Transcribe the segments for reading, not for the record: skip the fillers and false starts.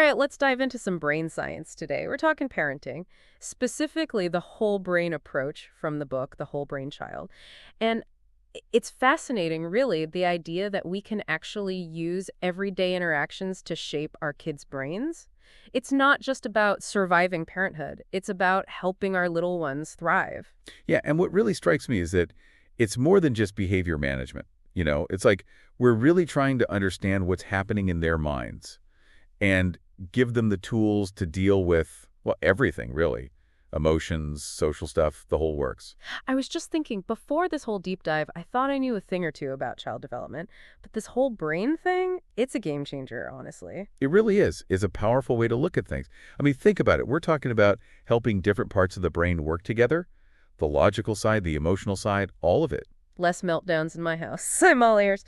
right, let's dive into some brain science today. We're talking parenting, specifically the whole brain approach from the book, The Whole Brain Child. And it's fascinating, really, the idea that we can actually use everyday interactions to shape our kids' brains. It's not just about surviving parenthood, it's about helping our little ones thrive. Yeah, and what really strikes me is that it's more than just behavior management. It's like we're really trying to understand what's happening in their minds and give them the tools to deal with, well, everything, really. Emotions, social stuff, the whole works. I was just thinking, before this whole deep dive, I thought I knew a thing or two about child development, but this whole brain thing, it's a game changer, honestly. It really is. It's a powerful way to look at things. I mean, think about it. We're talking about helping different parts of the brain work together. The logical side, the emotional side, all of it. Less meltdowns in my house. I'm all ears.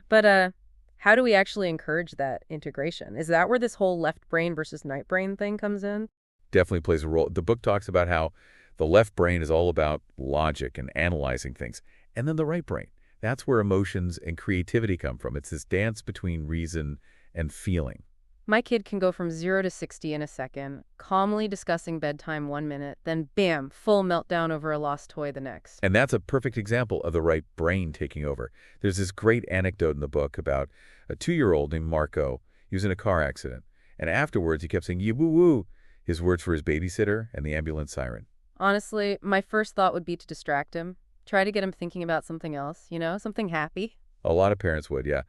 But how do we actually encourage that integration? Is that where this whole left brain versus right brain thing comes in? Definitely plays a role. The book talks about how the left brain is all about logic and analyzing things. And then the right brain, that's where emotions and creativity come from. It's this dance between reason and feeling. My kid can go from 0 to 60 in a second, calmly discussing bedtime 1 minute, then bam, full meltdown over a lost toy the next. And that's a perfect example of the right brain taking over. There's this great anecdote in the book about a 2-year-old named Marco. He was in a car accident. And afterwards, he kept saying, "Yee-woo-woo," his words for his babysitter and the ambulance siren. Honestly, my first thought would be to distract him. Try to get him thinking about something else, something happy. A lot of parents would, yeah.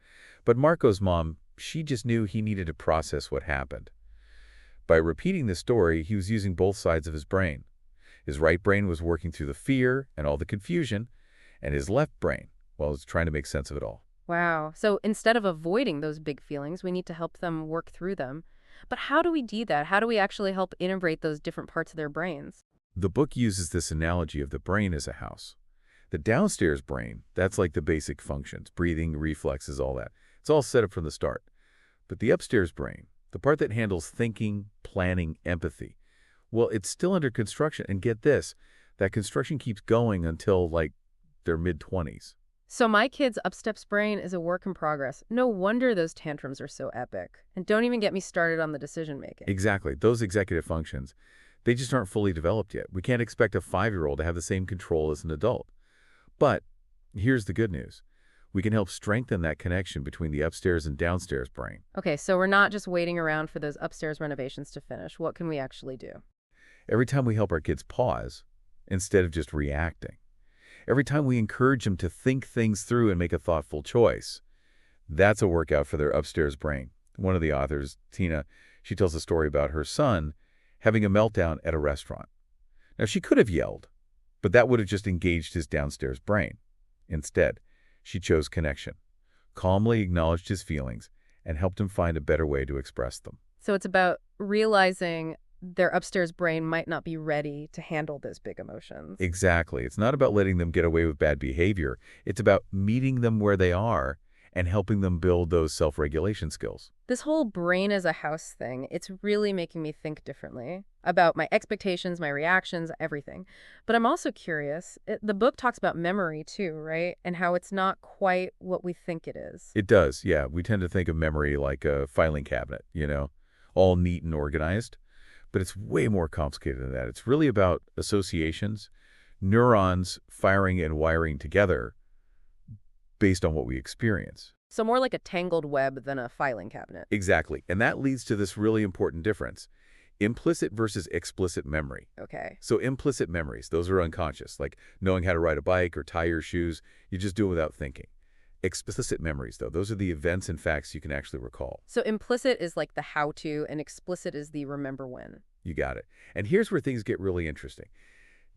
But Marco's mom, she just knew he needed to process what happened. By repeating the story, he was using both sides of his brain. His right brain was working through the fear and all the confusion, and his left brain, well, was trying to make sense of it all. Wow. So instead of avoiding those big feelings, we need to help them work through them. But how do we do that? How do we actually help integrate those different parts of their brains? The book uses this analogy of the brain as a house. The downstairs brain, that's like the basic functions, breathing, reflexes, all that. It's all set up from the start. But the upstairs brain, the part that handles thinking, planning, empathy, well, it's still under construction. And get this, that construction keeps going until, like, their mid-20s. So my kid's upsteps brain is a work in progress. No wonder those tantrums are so epic. And don't even get me started on the decision making. Exactly. Those executive functions, they just aren't fully developed yet. We can't expect a 5-year-old to have the same control as an adult. But here's the good news. We can help strengthen that connection between the upstairs and downstairs brain. Okay, so we're not just waiting around for those upstairs renovations to finish. What can we actually do? Every time we help our kids pause, instead of just reacting, every time we encourage them to think things through and make a thoughtful choice, that's a workout for their upstairs brain. One of the authors, Tina, she tells a story about her son having a meltdown at a restaurant. Now, she could have yelled, but that would have just engaged his downstairs brain. Instead, she chose connection, calmly acknowledged his feelings, and helped him find a better way to express them. So it's about realizing their upstairs brain might not be ready to handle those big emotions. Exactly. It's not about letting them get away with bad behavior. It's about meeting them where they are and helping them build those self-regulation skills. This whole brain as a house thing, it's really making me think differently about my expectations, my reactions, everything. But I'm also curious, the book talks about memory too, right? And how it's not quite what we think it is. It does, yeah. We tend to think of memory like a filing cabinet, all neat and organized. But it's way more complicated than that. It's really about associations, neurons firing and wiring together based on what we experience. So more like a tangled web than a filing cabinet. Exactly. And that leads to this really important difference. Implicit versus explicit memory. Okay. So implicit memories, those are unconscious, like knowing how to ride a bike or tie your shoes. You just do it without thinking. Explicit memories, though, those are the events and facts you can actually recall. So implicit is like the how-to, and explicit is the remember when. You got it. And here's where things get really interesting.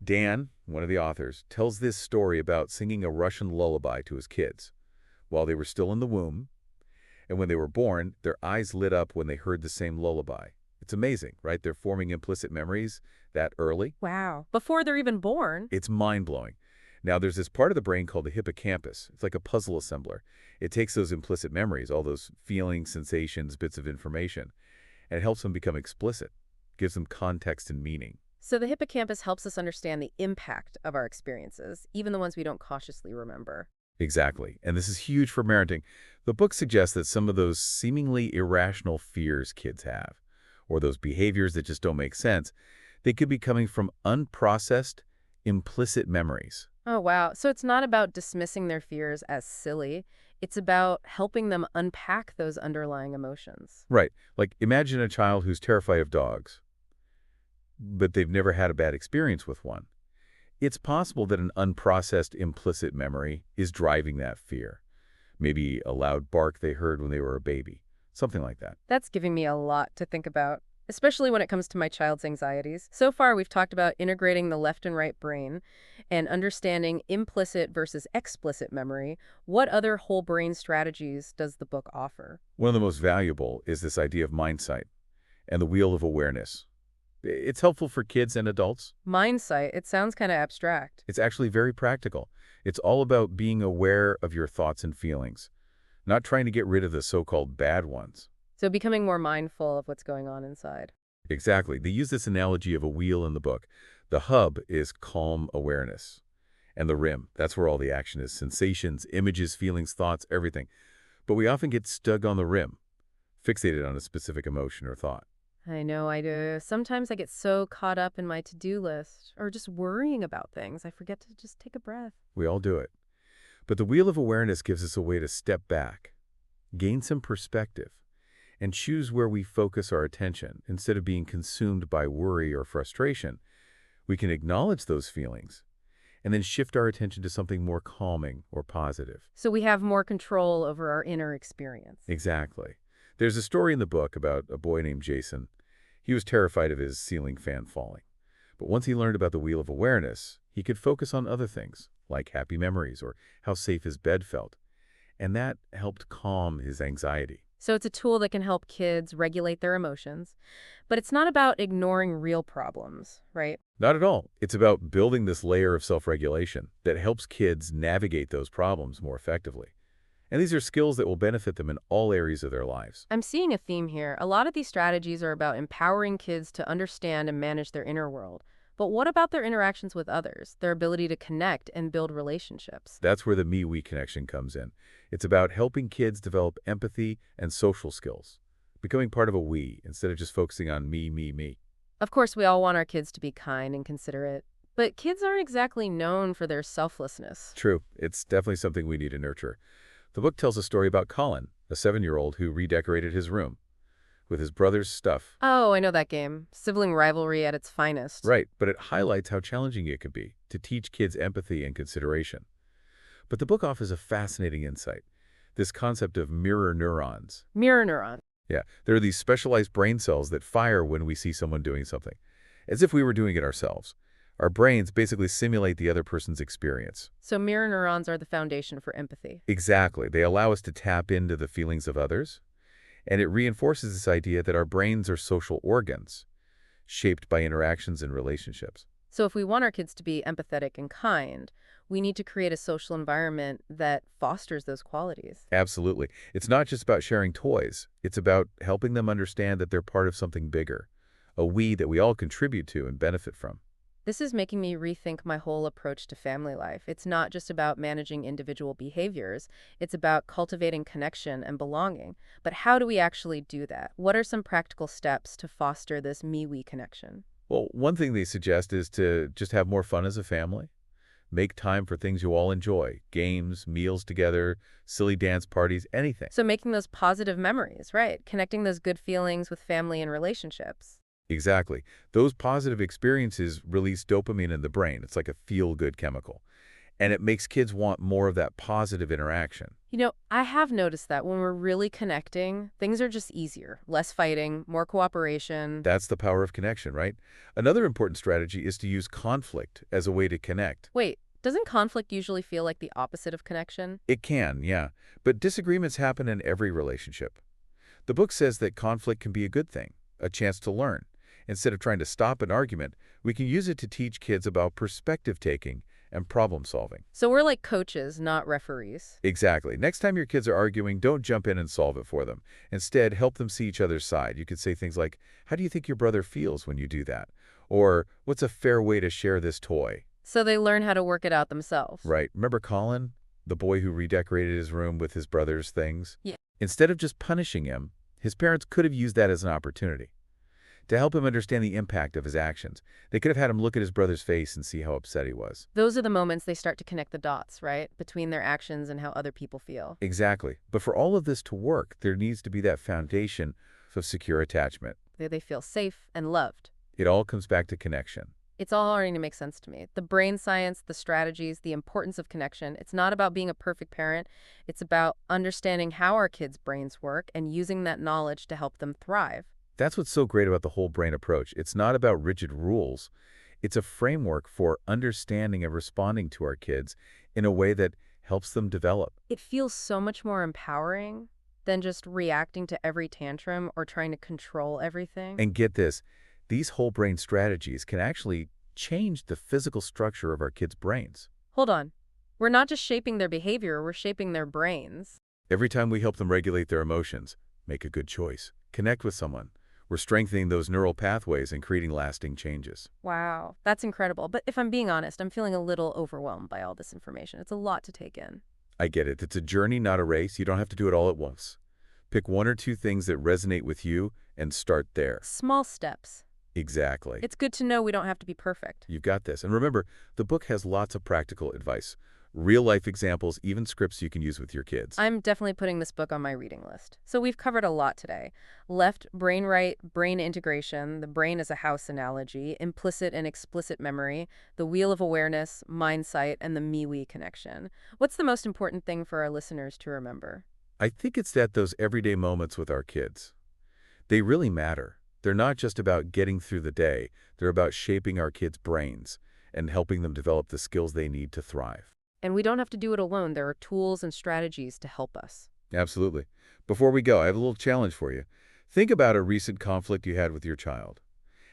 Dan, one of the authors, tells this story about singing a Russian lullaby to his kids while they were still in the womb. And when they were born, their eyes lit up when they heard the same lullaby. It's amazing, right? They're forming implicit memories that early. Wow. Before they're even born. It's mind-blowing. Now, there's this part of the brain called the hippocampus. It's like a puzzle assembler. It takes those implicit memories, all those feelings, sensations, bits of information, and it helps them become explicit, gives them context and meaning. So the hippocampus helps us understand the impact of our experiences, even the ones we don't cautiously remember. Exactly. And this is huge for parenting. The book suggests that some of those seemingly irrational fears kids have, or those behaviors that just don't make sense, they could be coming from unprocessed, implicit memories. Oh, wow. So it's not about dismissing their fears as silly. It's about helping them unpack those underlying emotions. Right. Like, imagine a child who's terrified of dogs, but they've never had a bad experience with one. It's possible that an unprocessed implicit memory is driving that fear. Maybe a loud bark they heard when they were a baby. Something like that. That's giving me a lot to think about, especially when it comes to my child's anxieties. So far, we've talked about integrating the left and right brain and understanding implicit versus explicit memory. What other whole brain strategies does the book offer? One of the most valuable is this idea of mindsight and the wheel of awareness. It's helpful for kids and adults. Mindsight, it sounds kind of abstract. It's actually very practical. It's all about being aware of your thoughts and feelings, not trying to get rid of the so-called bad ones. So becoming more mindful of what's going on inside. Exactly. They use this analogy of a wheel in the book. The hub is calm awareness, and the rim, that's where all the action is. Sensations, images, feelings, thoughts, everything. But we often get stuck on the rim, fixated on a specific emotion or thought. I know I do. Sometimes I get so caught up in my to-do list or just worrying about things, I forget to just take a breath. We all do it. But the wheel of awareness gives us a way to step back, gain some perspective, and choose where we focus our attention. Instead of being consumed by worry or frustration, we can acknowledge those feelings and then shift our attention to something more calming or positive. So we have more control over our inner experience. Exactly. There's a story in the book about a boy named Jason. He was terrified of his ceiling fan falling. But once he learned about the wheel of awareness, he could focus on other things, like happy memories or how safe his bed felt. And that helped calm his anxiety. So it's a tool that can help kids regulate their emotions, but it's not about ignoring real problems, right? Not at all. It's about building this layer of self-regulation that helps kids navigate those problems more effectively. And these are skills that will benefit them in all areas of their lives. I'm seeing a theme here. A lot of these strategies are about empowering kids to understand and manage their inner world. But what about their interactions with others, their ability to connect and build relationships? That's where the me-we connection comes in. It's about helping kids develop empathy and social skills, becoming part of a we instead of just focusing on me, me, me. Of course, we all want our kids to be kind and considerate, but kids aren't exactly known for their selflessness. True, it's definitely something we need to nurture. The book tells a story about Colin, a 7-year-old who redecorated his room with his brother's stuff. Oh, I know that game. Sibling rivalry at its finest. Right, but it highlights how challenging it can be to teach kids empathy and consideration. But the book offers a fascinating insight, this concept of mirror neurons. Mirror neuron. Yeah, there are these specialized brain cells that fire when we see someone doing something, as if we were doing it ourselves. Our brains basically simulate the other person's experience. So mirror neurons are the foundation for empathy. Exactly. They allow us to tap into the feelings of others, and it reinforces this idea that our brains are social organs, shaped by interactions and relationships. So if we want our kids to be empathetic and kind, we need to create a social environment that fosters those qualities. Absolutely. It's not just about sharing toys. It's about helping them understand that they're part of something bigger, a we that we all contribute to and benefit from. This is making me rethink my whole approach to family life. It's not just about managing individual behaviors. It's about cultivating connection and belonging. But how do we actually do that? What are some practical steps to foster this me-we connection? Well, one thing they suggest is to just have more fun as a family. Make time for things you all enjoy. Games, meals together, silly dance parties, anything. So making those positive memories, right? Connecting those good feelings with family and relationships. Exactly. Those positive experiences release dopamine in the brain. It's like a feel-good chemical. And it makes kids want more of that positive interaction. You know, I have noticed that when we're really connecting, things are just easier. Less fighting, more cooperation. That's the power of connection, right? Another important strategy is to use conflict as a way to connect. Wait, doesn't conflict usually feel like the opposite of connection? It can, yeah. But disagreements happen in every relationship. The book says that conflict can be a good thing, a chance to learn. Instead of trying to stop an argument, we can use it to teach kids about perspective-taking and problem-solving. So we're like coaches, not referees. Exactly. Next time your kids are arguing, don't jump in and solve it for them. Instead, help them see each other's side. You could say things like, how do you think your brother feels when you do that? Or, what's a fair way to share this toy? So they learn how to work it out themselves. Right. Remember Colin, the boy who redecorated his room with his brother's things? Yeah. Instead of just punishing him, his parents could have used that as an opportunity. to help him understand the impact of his actions. They could have had him look at his brother's face and see how upset he was. Those are the moments they start to connect the dots, right? Between their actions and how other people feel. Exactly. But for all of this to work, there needs to be that foundation of secure attachment. They feel safe and loved. It all comes back to connection. It's all starting to make sense to me. The brain science, the strategies, the importance of connection. It's not about being a perfect parent. It's about understanding how our kids' brains work and using that knowledge to help them thrive. That's what's so great about the whole brain approach. It's not about rigid rules. It's a framework for understanding and responding to our kids in a way that helps them develop. It feels so much more empowering than just reacting to every tantrum or trying to control everything. And get this, these whole brain strategies can actually change the physical structure of our kids' brains. Hold on. We're not just shaping their behavior, we're shaping their brains. Every time we help them regulate their emotions, make a good choice, connect with someone, we're strengthening those neural pathways and creating lasting changes. Wow, that's incredible. But if I'm being honest, I'm feeling a little overwhelmed by all this information. It's a lot to take in. I get it. It's a journey, not a race. You don't have to do it all at once. Pick one or two things that resonate with you and start there. Small steps. Exactly. It's good to know we don't have to be perfect. You've got this. And remember, the book has lots of practical advice, real-life examples, even scripts you can use with your kids. I'm definitely putting this book on my reading list. So we've covered a lot today. Left, brain right, brain integration, the brain as a house analogy, implicit and explicit memory, the wheel of awareness, mind sight, and the me-we connection. What's the most important thing for our listeners to remember? I think it's that those everyday moments with our kids, they really matter. They're not just about getting through the day. They're about shaping our kids' brains and helping them develop the skills they need to thrive. And we don't have to do it alone. There are tools and strategies to help us. Absolutely. Before we go, I have a little challenge for you. Think about a recent conflict you had with your child.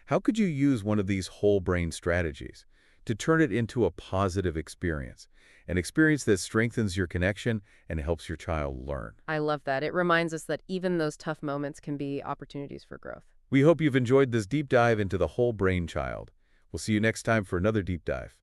How could you use one of these whole brain strategies to turn it into a positive experience, an experience that strengthens your connection and helps your child learn? I love that. It reminds us that even those tough moments can be opportunities for growth. We hope you've enjoyed this deep dive into the whole brain child. We'll see you next time for another deep dive.